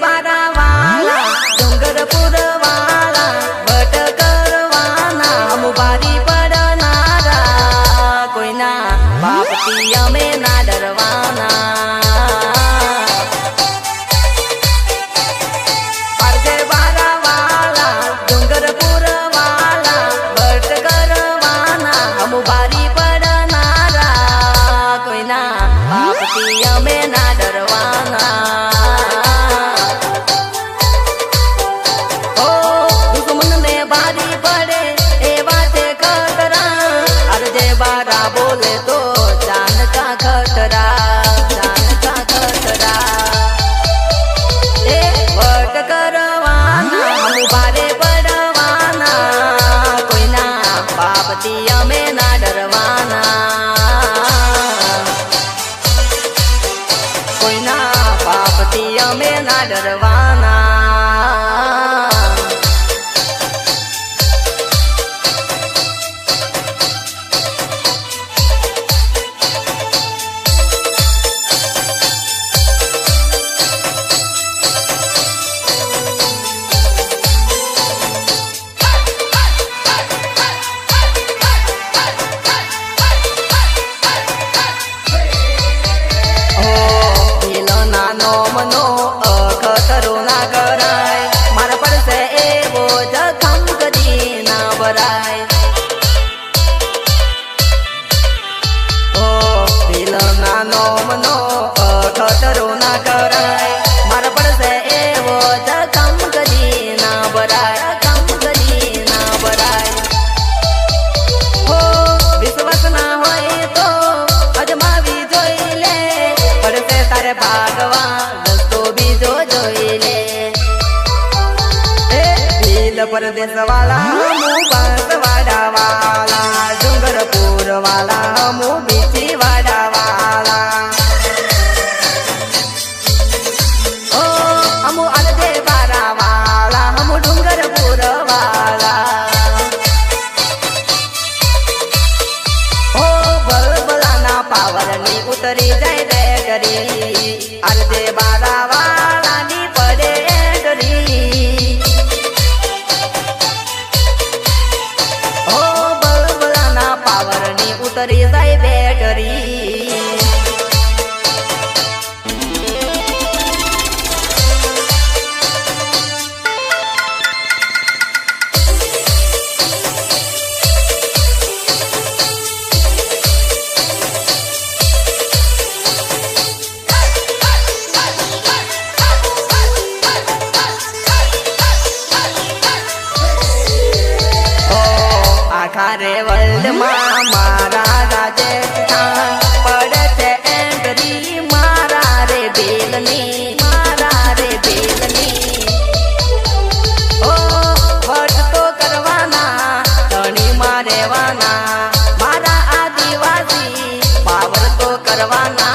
बारावाला डोंगरपुर वाला भट करवाना मुबारी पडनारा कोईना बापती अमे ना डरवाना अर्जे बारावाला डोंगरपुर वाला भट करवाना मुबारी पडनारा कोईना बापती अमे ना डरवाना बोले तो जान का खतरा ए भट करवाना मुबारे पड़वाना कोई ना बापती अमे ना डरवाना कोई ना बापती अमे ना डरवाना मनो खतरो ना कराय मारा पड़से एवो जखम कदी ना बराय ओ दिल नानो मनो खतरो ना कराय मारा पड़से एवो जखम कदी ना बराय हो विश्वास ना होय तो अजमावी जोई ले पड़से तारे भागवान परदेश वाला मु बांसवाड़ा वाला डूंगरपुर वाला मु बिचीवाड़ा वाला ओ हमु अलदे बारा वाला हमु डूंगरपुर वाला ओ बलबलाना पावर नी उतरी जाए रे करी अलदे बारा वाला नी पड़े करी उतरी जाए बैटरी आखारे वर्ल्ड मारा राजस्थान पड़े थे एंट्री मारा रे बेलनी ओ भट तो करवाना धनी मारेवाना मारा आदिवासी पावर तो करवाना